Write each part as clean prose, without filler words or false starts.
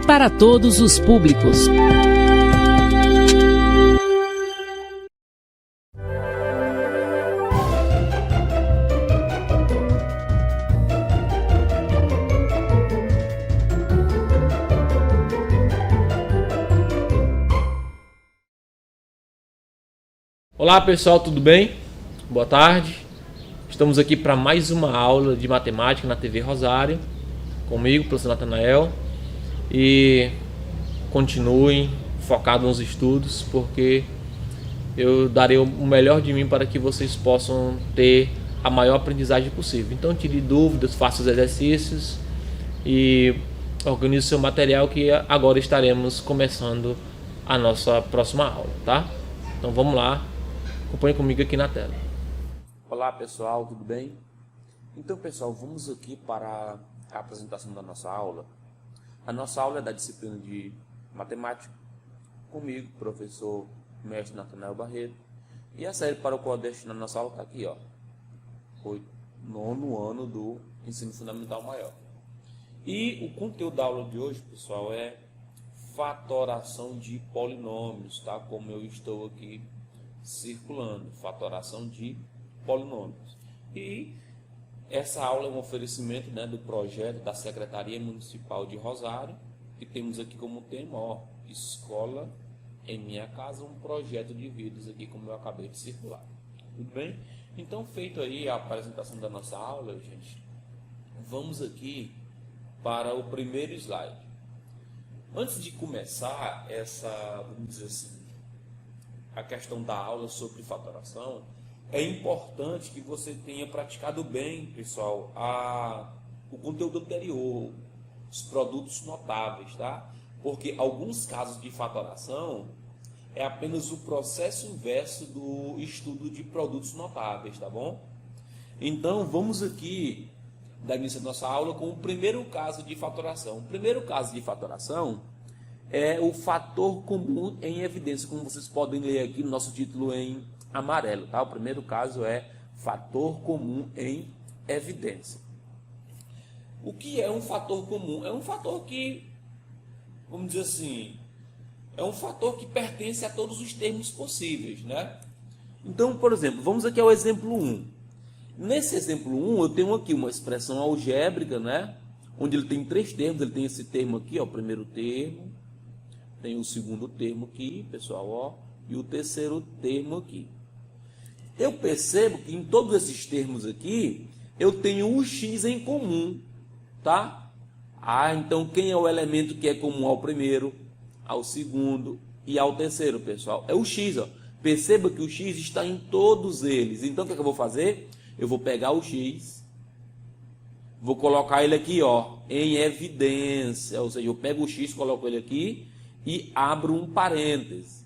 para todos os públicos. Olá pessoal, tudo bem? Boa tarde. Estamos aqui para mais uma aula de matemática na TV Rosário, comigo, professor Natanael, e continuem focados nos estudos, porque eu darei o melhor de mim para que vocês possam ter a maior aprendizagem possível. Então tire dúvidas, faça os exercícios e organize o seu material, que agora estaremos começando a nossa próxima aula, tá? Então vamos lá. Acompanhe comigo aqui na tela. Olá pessoal, tudo bem? Então pessoal, vamos aqui para a apresentação da nossa aula. A nossa aula é da disciplina de matemática, comigo, professor mestre Natanael Barreto. E a série para o qual eu destino a nossa aula está aqui, ó. Foi 9º ano do ensino fundamental maior. E o conteúdo da aula de hoje, pessoal, é fatoração de polinômios, tá? Como eu estou aqui circulando, fatoração de polinômios. E essa aula é um oferecimento, né, do projeto da Secretaria Municipal de Rosário, que temos aqui como tema, ó, Escola em Minha Casa, um projeto de vídeos aqui, como eu acabei de circular. Tudo bem? Então, feito aí a apresentação da nossa aula, gente, vamos aqui para o primeiro slide. Antes de começar essa, vamos dizer assim, a questão da aula sobre fatoração, é importante que você tenha praticado bem, pessoal, o conteúdo anterior, os produtos notáveis, tá? Porque alguns casos de fatoração é apenas o processo inverso do estudo de produtos notáveis, tá bom? Então, vamos aqui dar início à nossa aula com o primeiro caso de fatoração. O primeiro caso de fatoração é o fator comum em evidência, como vocês podem ler aqui no nosso título em amarelo, tá? O primeiro caso é fator comum em evidência. O que é um fator comum? É um fator que, vamos dizer assim, é um fator que pertence a todos os termos possíveis, né? Então, por exemplo, vamos aqui ao exemplo 1. Nesse exemplo 1, eu tenho aqui uma expressão algébrica, né? Onde ele tem 3 termos, ele tem esse termo aqui, ó, o primeiro termo, tem o segundo termo aqui, pessoal, ó, e o terceiro termo aqui. Eu percebo que em todos esses termos aqui, eu tenho o x em comum, tá? Então quem é o elemento que é comum ao primeiro, ao segundo e ao terceiro, pessoal? É o x, ó. Perceba que o x está em todos eles. Então o que é que eu vou fazer? Eu vou pegar o x, vou colocar ele aqui, ó, em evidência, ou seja, eu pego o x, coloco ele aqui e abro um parêntese.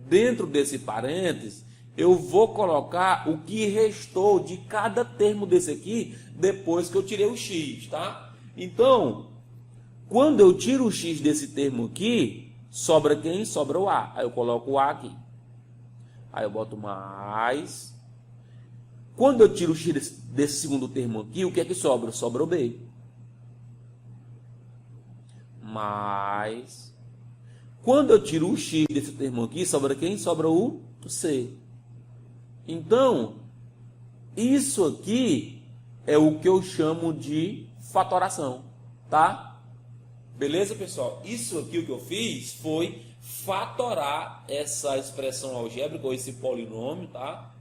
Dentro desse parêntese, eu vou colocar o que restou de cada termo desse aqui, depois que eu tirei o x, tá? Então, quando eu tiro o x desse termo aqui, sobra quem? Sobra o a. Aí eu coloco o a aqui. Aí eu boto mais. Quando eu tiro o x desse segundo termo aqui, o que é que sobra? Sobra o b. Mais. Quando eu tiro o x desse termo aqui, sobra quem? Sobra o c. Então, isso aqui é o que eu chamo de fatoração, tá? Beleza, pessoal? Isso aqui o que eu fiz foi fatorar essa expressão algébrica, ou esse polinômio, tá?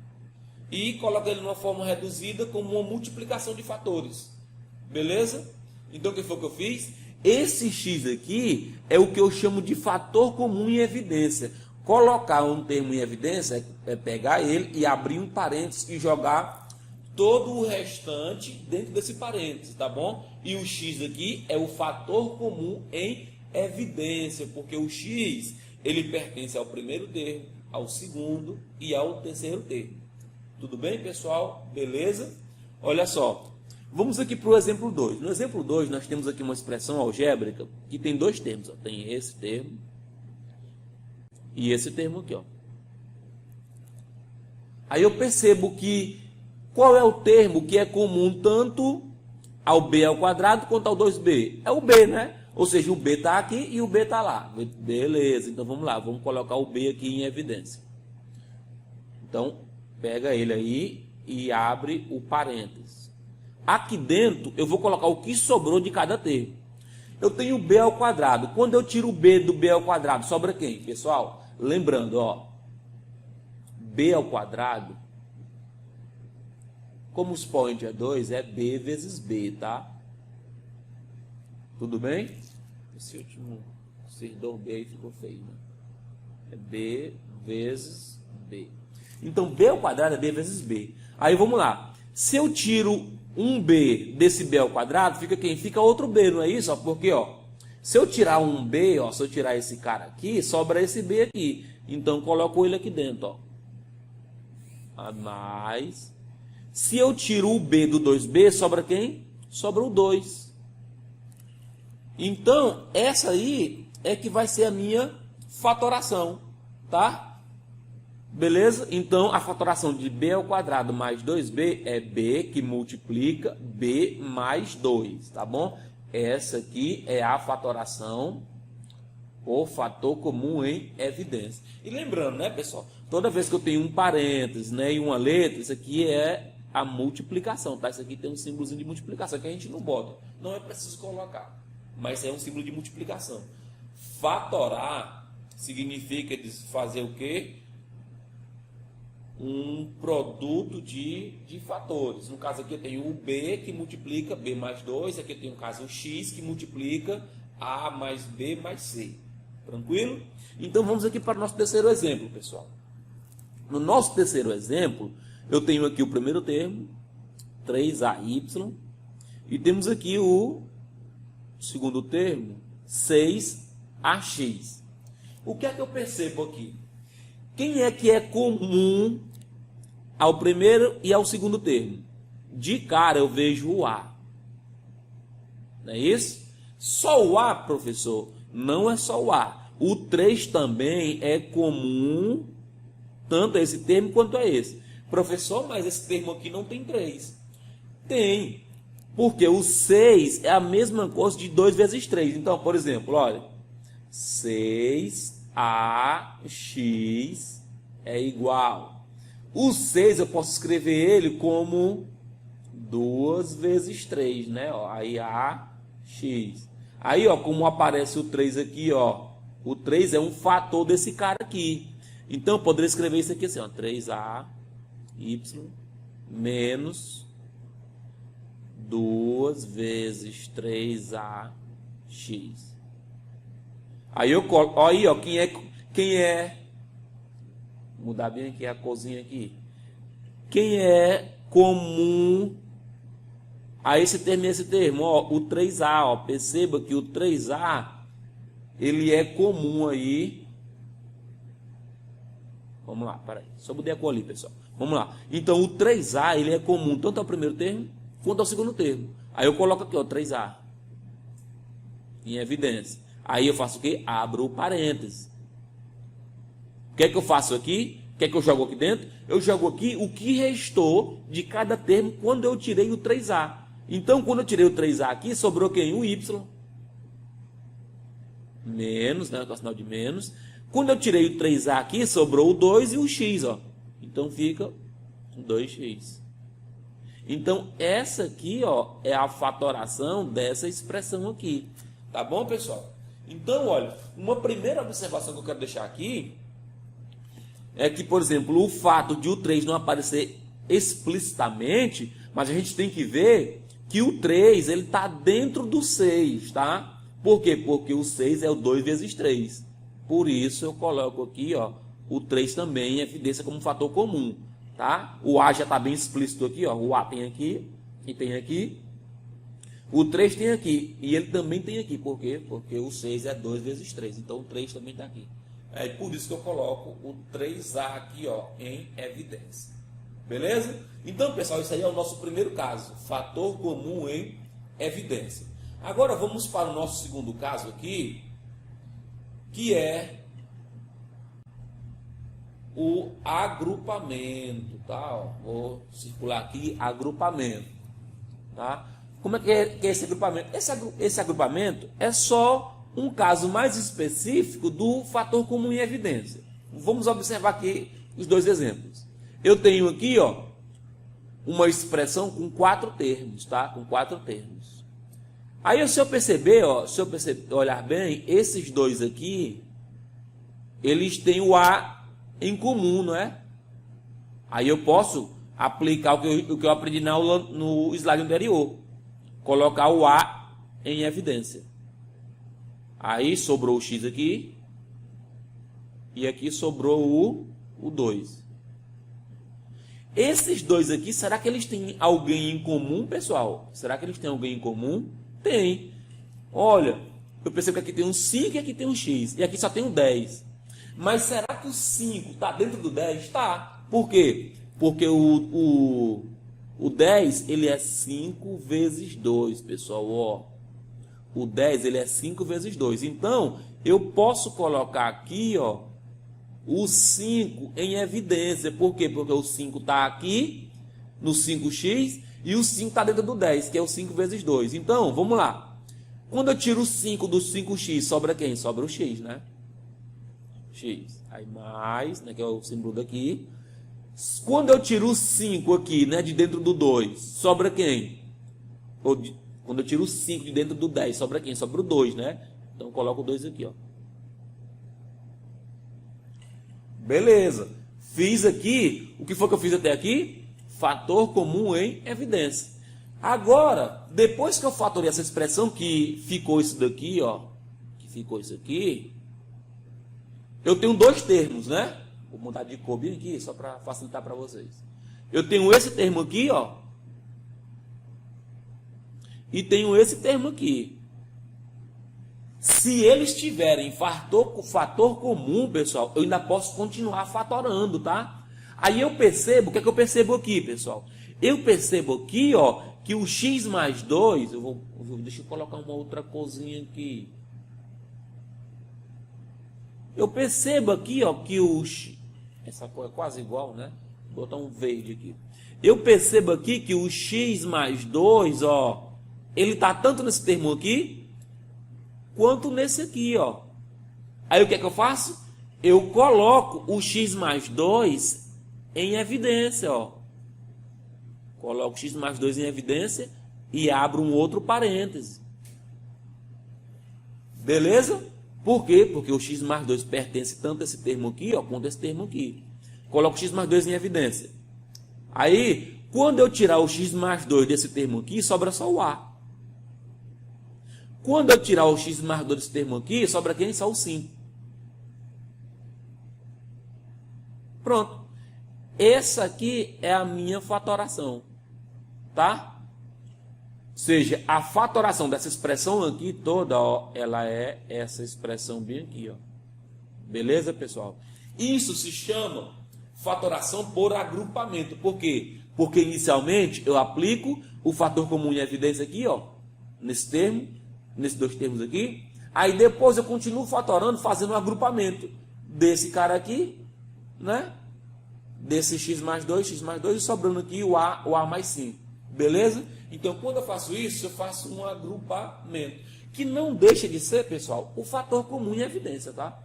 E colocar ele numa forma reduzida como uma multiplicação de fatores. Beleza? Então, o que foi que eu fiz? Esse x aqui é o que eu chamo de fator comum em evidência. Colocar um termo em evidência é pegar ele e abrir um parênteses e jogar todo o restante dentro desse parênteses, tá bom? E o x aqui é o fator comum em evidência, porque o x, ele pertence ao primeiro termo, ao segundo e ao terceiro termo. Tudo bem, pessoal? Beleza? Olha só. Vamos aqui para o exemplo 2. No exemplo 2, nós temos aqui uma expressão algébrica que tem 2 termos. Ó. Tem esse termo e esse termo aqui. Ó. Aí eu percebo que qual é o termo que é comum tanto ao b ao quadrado quanto ao 2b? É o b, né? Ou seja, o B está aqui e o B está lá. Beleza, então vamos lá, vamos colocar o B aqui em evidência. Então, pega ele aí e abre o parênteses. Aqui dentro, eu vou colocar o que sobrou de cada termo. Eu tenho B ao quadrado. Quando eu tiro o B do B ao quadrado, sobra quem, pessoal? Lembrando, ó, B ao quadrado, como o expoente é 2, é B vezes B, tá? Tudo bem? Esse último serdor B aí ficou feio, né? É B vezes B. Então, B ao quadrado é B vezes B. Aí, vamos lá. Se eu tiro um B desse B ao quadrado, fica quem? Fica outro B, não é isso? Ó, porque, ó, se eu tirar um B, ó, se eu tirar esse cara aqui, sobra esse B aqui. Então, coloco ele aqui dentro, ó. A mais. Se eu tiro o B do 2B, sobra quem? Sobra o 2. Então, essa aí é que vai ser a minha fatoração, tá? Beleza? Então, a fatoração de B ao quadrado mais 2B é B que multiplica B mais 2, tá bom? Essa aqui é a fatoração por fator comum em evidência. E lembrando, né, pessoal? Toda vez que eu tenho um parênteses, né, e uma letra, isso aqui é a multiplicação, tá? Isso aqui tem um símbolozinho de multiplicação que a gente não bota. Não é preciso colocar, mas é um símbolo de multiplicação. Fatorar significa fazer o quê? Um produto de fatores. No caso aqui eu tenho o B que multiplica B mais 2. Aqui eu tenho o caso o X que multiplica A mais B mais C. Tranquilo? Então vamos aqui para o nosso terceiro exemplo, pessoal. No nosso terceiro exemplo, eu tenho aqui o primeiro termo, 3AY. E temos aqui o segundo termo, 6AX. O que é que eu percebo aqui? Quem é que é comum ao primeiro e ao segundo termo? De cara eu vejo o A. Não é isso? Só o A, professor? Não é só o A. O 3 também é comum, tanto a esse termo quanto a esse. Professor, mas esse termo aqui não tem 3. Tem. Porque o 6 é a mesma coisa de 2 vezes 3. Então, por exemplo, olha. 6AX é igual. O 6 eu posso escrever ele como 2 vezes 3, né? Ó, aí AX. Aí, ó, como aparece o 3 aqui, ó. O 3 é um fator desse cara aqui. Então, eu poderia escrever isso aqui assim, ó. 3AY menos 2 vezes 3AX. Aí eu coloco, aí, ó, quem é, vou mudar bem aqui a corzinha aqui. Quem é comum a esse termo e esse termo? Ó, o 3A, ó, perceba que o 3A, ele é comum aí. Vamos lá, peraí, só mudei a cor ali, pessoal. Vamos lá. Então, o 3A, ele é comum tanto ao primeiro termo quanto ao segundo termo. Aí eu coloco aqui, ó, 3A, em evidência. Aí eu faço o quê? Abro o parênteses. O que é que eu faço aqui? O que é que eu jogo aqui dentro? Eu jogo aqui o que restou de cada termo quando eu tirei o 3A. Então, quando eu tirei o 3A aqui, sobrou quem? O Y. Menos, né? Com o sinal de menos. Quando eu tirei o 3A aqui, sobrou o 2 e o X, ó. Então, fica 2x. Então, essa aqui, ó, é a fatoração dessa expressão aqui. Tá bom, pessoal? Então, olha, uma primeira observação que eu quero deixar aqui é que, por exemplo, o fato de o 3 não aparecer explicitamente, mas a gente tem que ver que o 3 ele está dentro do 6, tá? Por quê? Porque o 6 é o 2 vezes 3. Por isso eu coloco aqui, ó, o 3 também em evidência como um fator comum, tá? O A já está bem explícito aqui, ó, o A tem aqui e tem aqui. O 3 tem aqui, e ele também tem aqui. Por quê? Porque o 6 é 2 vezes 3. Então, o 3 também está aqui. É por isso que eu coloco o 3A aqui, ó, em evidência. Beleza? Então, pessoal, isso aí é o nosso primeiro caso. Fator comum em evidência. Agora, vamos para o nosso segundo caso aqui, que é o agrupamento, tá? Ó, vou circular aqui, agrupamento, tá? Como é que é esse agrupamento? Esse agrupamento é só um caso mais específico do fator comum em evidência. Vamos observar aqui os dois exemplos. Eu tenho aqui, ó, uma expressão com 4 termos, tá? Com 4 termos. Aí, se eu perceber, ó, olhar bem, esses dois aqui, eles têm o A em comum, não é? Aí eu posso aplicar o que eu aprendi na aula no slide anterior. Colocar o A em evidência. Aí sobrou o X aqui. E aqui sobrou o 2. Esses dois aqui, será que eles têm alguém em comum, pessoal? Será que eles têm alguém em comum? Tem. Olha, eu percebo que aqui tem um 5 e aqui tem um X. E aqui só tem um 10. Mas será que o 5 está dentro do 10? Está. Por quê? Porque o 10, ele é 5 vezes 2, pessoal. Ó. O 10, ele é 5 vezes 2. Então, eu posso colocar aqui, ó, o 5 em evidência. Por quê? Porque o 5 está aqui, no 5x, e o 5 está dentro do 10, que é o 5 vezes 2. Então, vamos lá. Quando eu tiro o 5 do 5x, sobra quem? Sobra o x, né? X. Aí mais, né, que é o símbolo daqui. Quando eu tiro o 5 aqui, né, de dentro do 2, sobra quem? Quando eu tiro o 5 de dentro do 10, sobra quem? Sobra o 2, né? Então, eu coloco o 2 aqui, ó. Beleza. Fiz aqui, o que foi que eu fiz até aqui? Fator comum em evidência. Agora, depois que eu fatorei essa expressão, que ficou isso daqui, ó, que ficou isso aqui, eu tenho 2 termos, né? Vou mudar de cor bem aqui, só para facilitar para vocês. Eu tenho esse termo aqui, ó, e tenho esse termo aqui. Se eles tiverem fator comum, pessoal, eu ainda posso continuar fatorando, tá? Aí eu percebo, o que é que eu percebo aqui, pessoal? Eu percebo aqui, ó, que o x mais 2, deixa eu colocar uma outra corzinha aqui. Eu percebo aqui, ó, que essa cor é quase igual, né? Vou botar um verde aqui. Eu percebo aqui que o x mais 2, ó, ele está tanto nesse termo aqui, quanto nesse aqui, ó. Aí o que é que eu faço? Eu coloco o x mais 2 em evidência, ó. Coloco o x mais 2 em evidência e abro um outro parêntese. Beleza? Por quê? Porque o x mais 2 pertence tanto a esse termo aqui, ó, quanto a esse termo aqui. Coloco o x mais 2 em evidência. Aí, quando eu tirar o x mais 2 desse termo aqui, sobra só o A. Quando eu tirar o x mais 2 desse termo aqui, sobra quem? Só o 5. Pronto. Essa aqui é a minha fatoração. Tá? Ou seja, a fatoração dessa expressão aqui toda, ó, ela é essa expressão bem aqui, ó. Beleza, pessoal? Isso se chama fatoração por agrupamento. Por quê? Porque inicialmente eu aplico o fator comum em evidência aqui, ó, nesse termo, nesses 2 termos aqui. Aí depois eu continuo fatorando, fazendo um agrupamento desse cara aqui, né? Desse x mais 2 e sobrando aqui o A mais 5. Beleza? Então, quando eu faço isso, eu faço um agrupamento. Que não deixa de ser, pessoal, o fator comum em evidência, tá?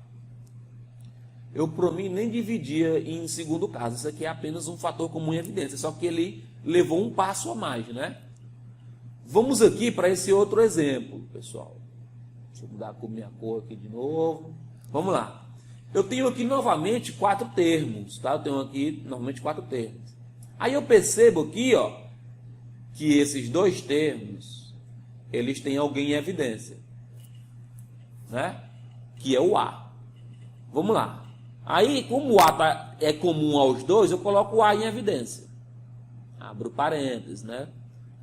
Eu, por mim, nem dividia em segundo caso. Isso aqui é apenas um fator comum em evidência. Só que ele levou um passo a mais, né? Vamos aqui para esse outro exemplo, pessoal. Deixa eu mudar a minha cor aqui de novo. Vamos lá. Eu tenho aqui novamente 4 termos, tá? Eu tenho aqui novamente 4 termos. Aí eu percebo aqui, ó, que esses 2 termos, eles têm alguém em evidência, né? Que é o A. Vamos lá. Aí, como o A é comum aos 2, eu coloco o A em evidência. Abro parênteses, né?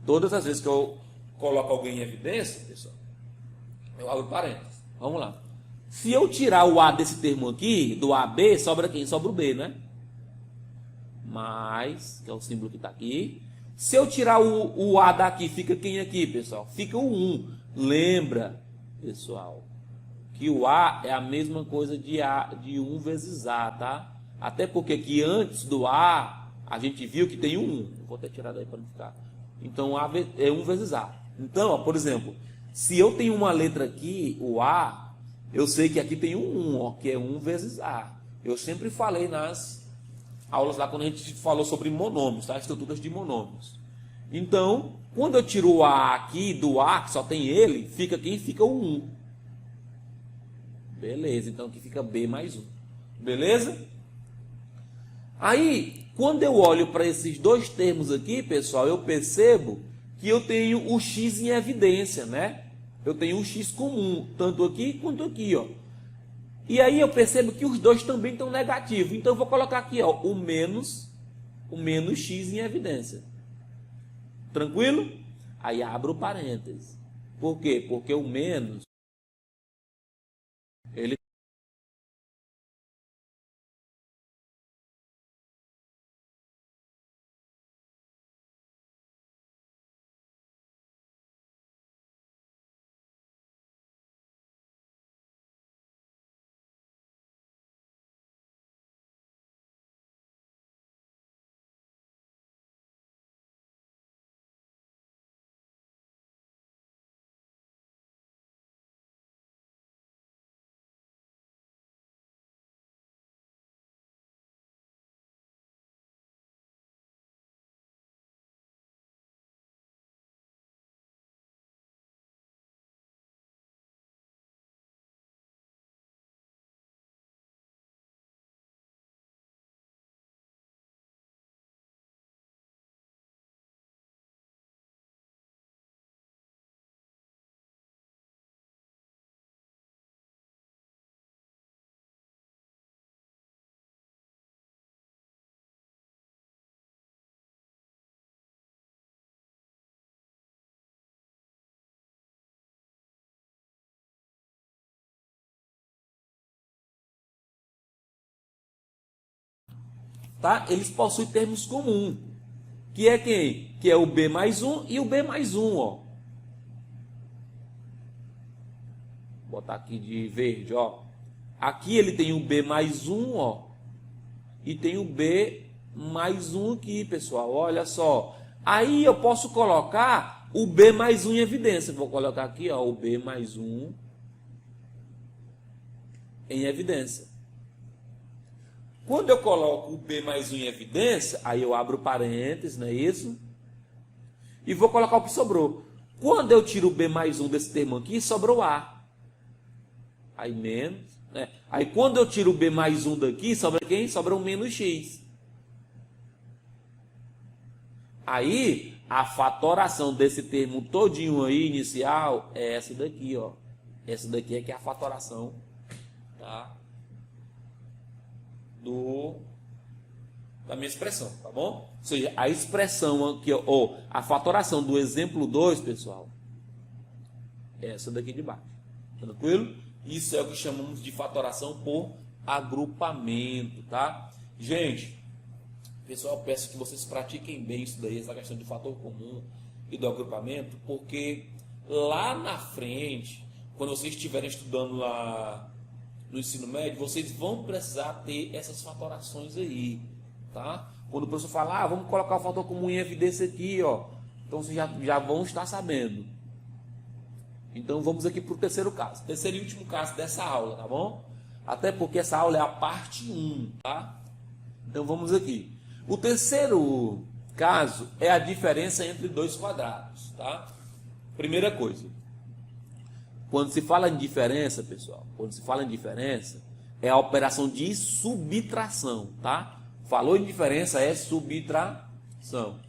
Todas as vezes que eu coloco alguém em evidência, pessoal, eu abro parênteses. Vamos lá. Se eu tirar o A desse termo aqui, do AB, sobra quem? Sobra o B, né? Mais, que é o símbolo que está aqui. Se eu tirar o A daqui, fica quem aqui, pessoal? Fica o 1. Lembra, pessoal, que o A é a mesma coisa de 1 vezes A, tá? Até porque aqui antes do A, a gente viu que tem um 1. Vou até tirar daí para não ficar. Então, A é 1 vezes A. Então, ó, por exemplo, se eu tenho uma letra aqui, o A, eu sei que aqui tem um 1, ó, que é 1 vezes A. Eu sempre falei nas aulas lá quando a gente falou sobre monômios, tá? Estruturas de monômios. Então, quando eu tiro o A aqui do A, que só tem ele, fica quem? Fica o 1. Beleza, então aqui fica B mais 1. Beleza? Aí, quando eu olho para esses dois termos aqui, pessoal, eu percebo que eu tenho o X em evidência, né? Eu tenho o X comum, tanto aqui quanto aqui, ó. E aí eu percebo que os dois também estão negativos. Então eu vou colocar aqui, ó, o menos X em evidência. Tranquilo? Aí abro parênteses. Por quê? Porque o menos, ele tá? Eles possuem termos comuns, que é quem? Que é o B mais 1 e o B mais 1, ó. Vou botar aqui de verde, ó. Aqui ele tem o B mais 1, ó. E tem o B mais 1 aqui, pessoal, olha só. Aí eu posso colocar o B mais 1 em evidência. Vou colocar aqui, ó, o B mais 1 em evidência. Quando eu coloco o B mais 1 em evidência, aí eu abro parênteses, não é isso? E vou colocar o que sobrou. Quando eu tiro o B mais 1 desse termo aqui, sobrou A. Aí menos, né? Aí quando eu tiro o B mais 1 daqui, sobra quem? Sobra um menos X. Aí, a fatoração desse termo todinho aí, inicial, é essa daqui, ó. Essa daqui é que é a fatoração, tá? Da minha expressão, tá bom? Ou seja, a expressão aqui, ou a fatoração do exemplo 2, pessoal, é essa daqui de baixo. Tranquilo? Isso é o que chamamos de fatoração por agrupamento, tá? Gente, pessoal, peço que vocês pratiquem bem isso daí, essa questão de fator comum e do agrupamento, porque lá na frente, quando vocês estiverem estudando lá no ensino médio, vocês vão precisar ter essas fatorações aí, tá? Quando o professor falar, vamos colocar o fator comum em evidência aqui, ó. Então vocês já vão estar sabendo. Então vamos aqui para o terceiro caso. Terceiro e último caso dessa aula, tá bom? Até porque essa aula é a parte 1, tá? Então vamos aqui. O terceiro caso é a diferença entre dois quadrados, tá? Primeira coisa. Quando se fala em diferença, pessoal, quando se fala em diferença, é a operação de subtração, tá? Falou em diferença, é subtração.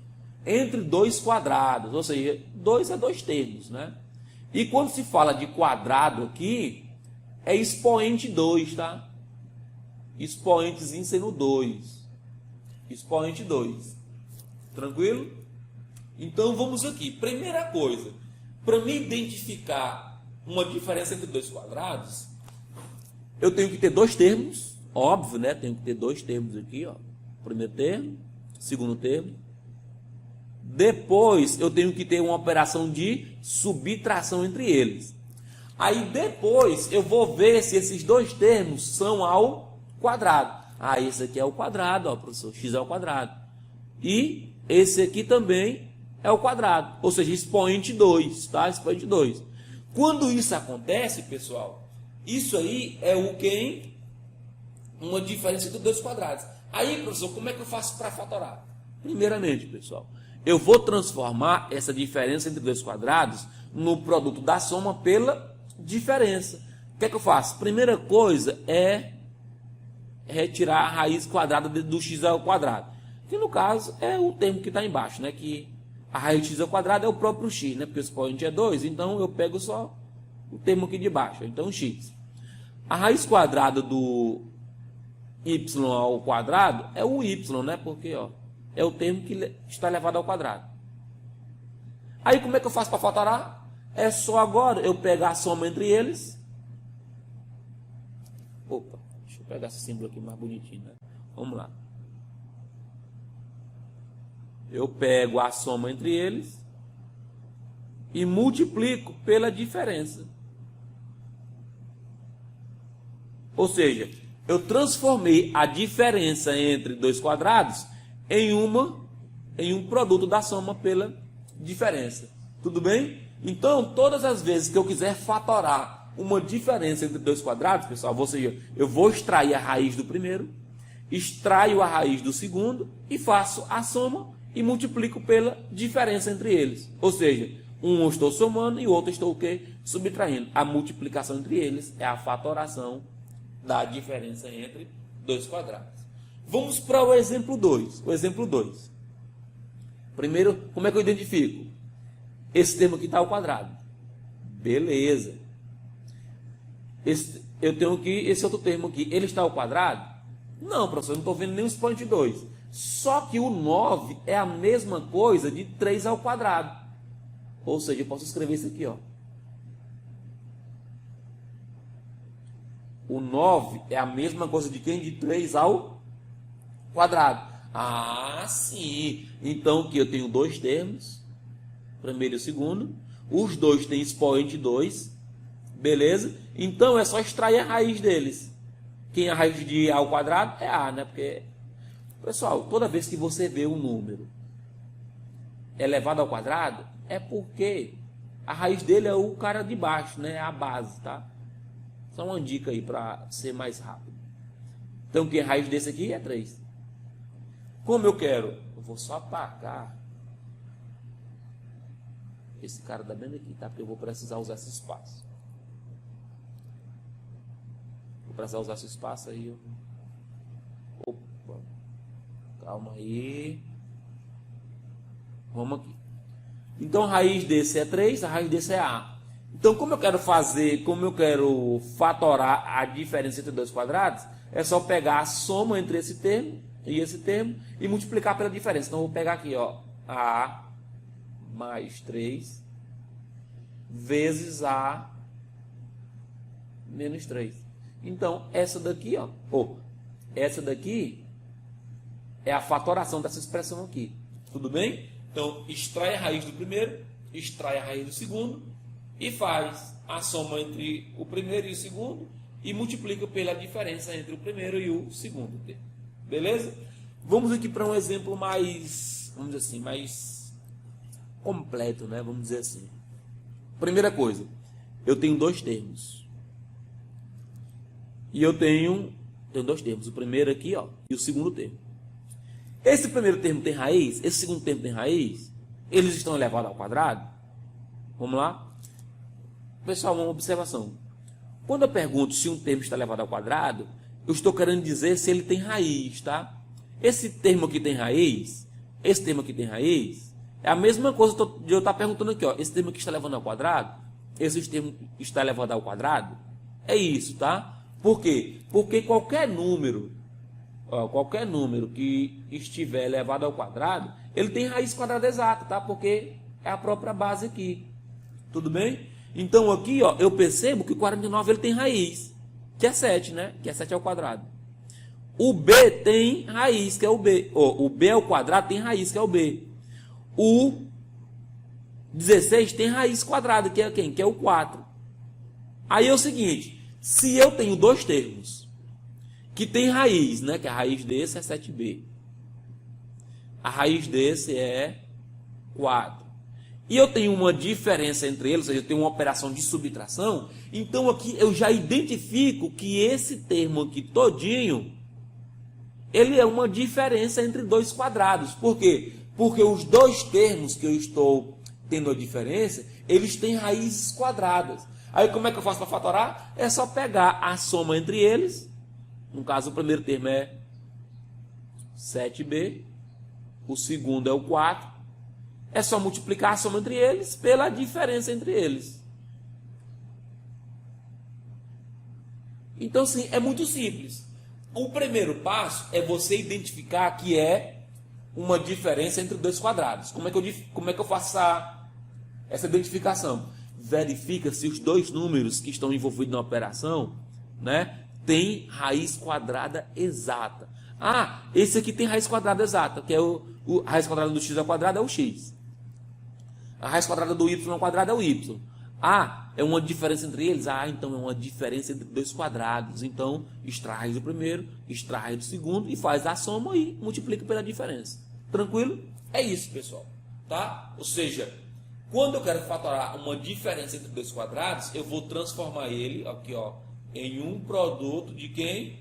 Entre dois quadrados, ou seja, dois é dois termos, né? E quando se fala de quadrado aqui, é expoente 2, tá? Expoentezinho sendo 2. Expoente 2. Tranquilo? Então vamos aqui. Primeira coisa, para me identificar uma diferença entre dois quadrados, eu tenho que ter dois termos, óbvio, né? Tenho que ter dois termos aqui, ó. Primeiro termo, segundo termo. Depois eu tenho que ter uma operação de subtração entre eles. Aí depois eu vou ver se esses dois termos são ao quadrado. Esse aqui é o quadrado, ó, professor, x é ao quadrado. E esse aqui também é o quadrado, ou seja, expoente 2, tá? Expoente 2. Quando isso acontece, pessoal, isso aí é o que? Uma diferença entre dois quadrados. Aí, professor, como é que eu faço para fatorar? Primeiramente, pessoal, eu vou transformar essa diferença entre dois quadrados no produto da soma pela diferença. O que é que eu faço? Primeira coisa é retirar a raiz quadrada do x ao quadrado, que no caso é o termo que está embaixo, né? Que a raiz de x ao quadrado é o próprio x, né? Porque o expoente é 2, então eu pego só o termo aqui de baixo, então x. A raiz quadrada do y ao quadrado é o y, né? Porque ó, é o termo que está elevado ao quadrado. Aí como é que eu faço para fatorar? É só agora eu pegar a soma entre eles. Opa, deixa eu pegar esse símbolo aqui mais bonitinho, né? Vamos lá. Eu pego a soma entre eles e multiplico pela diferença. Ou seja, eu transformei a diferença entre dois quadrados em um produto da soma pela diferença. Tudo bem? Então, todas as vezes que eu quiser fatorar uma diferença entre dois quadrados, pessoal, ou seja, eu vou extrair a raiz do primeiro, extraio a raiz do segundo e faço a soma e multiplico pela diferença entre eles. Ou seja, um eu estou somando e o outro estou o quê? Subtraindo. A multiplicação entre eles é a fatoração da diferença entre dois quadrados. Vamos para o exemplo 2. O exemplo 2. Primeiro, como é que eu identifico? Esse termo aqui está ao quadrado. Beleza. Eu tenho aqui esse outro termo aqui. Ele está ao quadrado? Não, professor, eu não estou vendo nenhum expoente 2. Só que o 9 é a mesma coisa de 3 ao quadrado. Ou seja, eu posso escrever isso aqui, ó. O 9 é a mesma coisa de quem? De 3 ao quadrado. Ah, sim. Então, aqui eu tenho dois termos. Primeiro e o segundo. Os dois têm expoente 2. Beleza? Então, é só extrair a raiz deles. Quem é a raiz de A ao quadrado é A, né? Porque, pessoal, toda vez que você vê um número elevado ao quadrado, é porque a raiz dele é o cara de baixo, né? É a base, tá? Só uma dica aí para ser mais rápido. Então, que a raiz desse aqui é 3. Como eu quero? Eu vou só apagar esse cara da bem aqui, tá? Porque eu vou precisar usar esse espaço. Vou precisar usar esse espaço aí. Opa. Calma aí. Vamos aqui. Então, a raiz desse é 3, a raiz desse é A. Então, como eu quero fatorar a diferença entre dois quadrados, é só pegar a soma entre esse termo e multiplicar pela diferença. Então, eu vou pegar aqui, ó, A mais 3 vezes A menos 3. Então, essa daqui, ó, essa daqui é a fatoração dessa expressão aqui. Tudo bem? Então, extrai a raiz do primeiro, extrai a raiz do segundo e faz a soma entre o primeiro e o segundo e multiplica pela diferença entre o primeiro e o segundo termo. Beleza? Vamos aqui para um exemplo mais, vamos dizer assim, mais completo, né? Vamos dizer assim. Primeira coisa, eu tenho dois termos. E eu tenho dois termos. O primeiro aqui, ó, e o segundo termo. Esse primeiro termo tem raiz? Esse segundo termo tem raiz? Eles estão elevados ao quadrado? Vamos lá? Pessoal, uma observação. Quando eu pergunto se um termo está elevado ao quadrado, eu estou querendo dizer se ele tem raiz, tá? Esse termo aqui tem raiz? Esse termo aqui tem raiz? É a mesma coisa de eu estar perguntando aqui, ó. Esse termo aqui está elevado ao quadrado? Esse termo está elevado ao quadrado? É isso, tá? Por quê? Porque qualquer número que estiver elevado ao quadrado, ele tem raiz quadrada exata, tá? Porque é a própria base aqui. Tudo bem? Então aqui, ó, eu percebo que o 49 ele tem raiz, que é 7, né? Que é 7 ao quadrado. O B tem raiz, que é o B. O B ao quadrado tem raiz, que é o B. O 16 tem raiz quadrada, que é quem? Que é o 4. Aí é o seguinte, se eu tenho dois termos que tem raiz, né? Que a raiz desse é 7B. A raiz desse é 4. E eu tenho uma diferença entre eles, ou seja, eu tenho uma operação de subtração, então aqui eu já identifico que esse termo aqui todinho, ele é uma diferença entre dois quadrados. Por quê? Porque os dois termos que eu estou tendo a diferença, eles têm raízes quadradas. Aí como é que eu faço para fatorar? É só pegar a soma entre eles. No caso, o primeiro termo é 7b, o segundo é o 4. É só multiplicar a soma entre eles pela diferença entre eles. Então, sim, é muito simples. O primeiro passo é você identificar que é uma diferença entre dois quadrados. Como é que eu faço essa identificação? Verifica se os dois números que estão envolvidos na operação, né, têm raiz quadrada exata. Ah, esse aqui tem raiz quadrada exata, que é a raiz quadrada do x ao quadrado é o x. A raiz quadrada do y ao quadrado é o y. Ah, é uma diferença entre eles? Ah, então é uma diferença entre dois quadrados. Então, extrai a raiz do primeiro, extrai a raiz do segundo e faz a soma e multiplica pela diferença. Tranquilo? É isso, pessoal. Tá? Ou seja, quando eu quero fatorar uma diferença entre dois quadrados, eu vou transformar ele aqui, ó, em um produto de quem?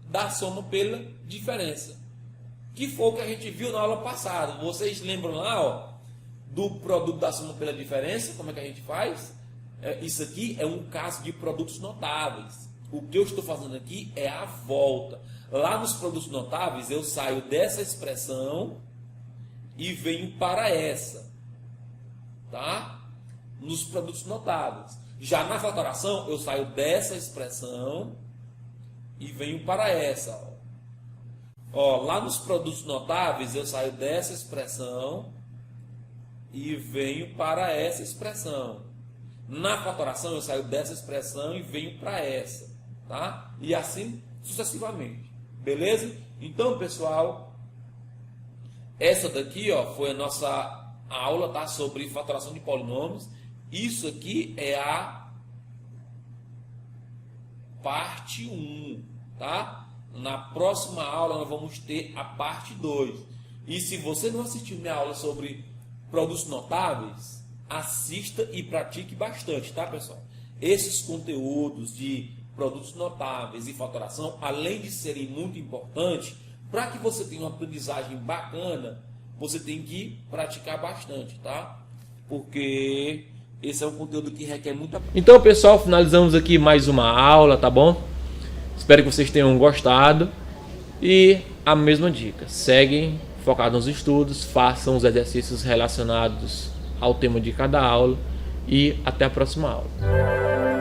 Da soma pela diferença. Que foi o que a gente viu na aula passada. Vocês lembram lá, ó, do produto da soma pela diferença? Como é que a gente faz? Isso aqui é um caso de produtos notáveis. O que eu estou fazendo aqui é a volta. Lá nos produtos notáveis, eu saio dessa expressão e venho para essa. Tá? Nos produtos notáveis. Já na fatoração, eu saio dessa expressão e venho para essa. Ó, lá nos produtos notáveis, eu saio dessa expressão e venho para essa expressão. Na fatoração, eu saio dessa expressão e venho para essa. Tá? E assim sucessivamente. Beleza? Então, pessoal, essa daqui, ó, foi a nossa aula, tá, sobre fatoração de polinômios. Isso aqui é a parte 1, tá? Na próxima aula nós vamos ter a parte 2. E se você não assistiu minha aula sobre produtos notáveis, assista e pratique bastante, tá, pessoal? Esses conteúdos de produtos notáveis e fatoração, além de serem muito importantes, para que você tenha uma aprendizagem bacana, você tem que praticar bastante, tá? Porque esse é um conteúdo que requer muita... Então, pessoal, finalizamos aqui mais uma aula, tá bom? Espero que vocês tenham gostado. E a mesma dica, seguem focados nos estudos, façam os exercícios relacionados ao tema de cada aula e até a próxima aula.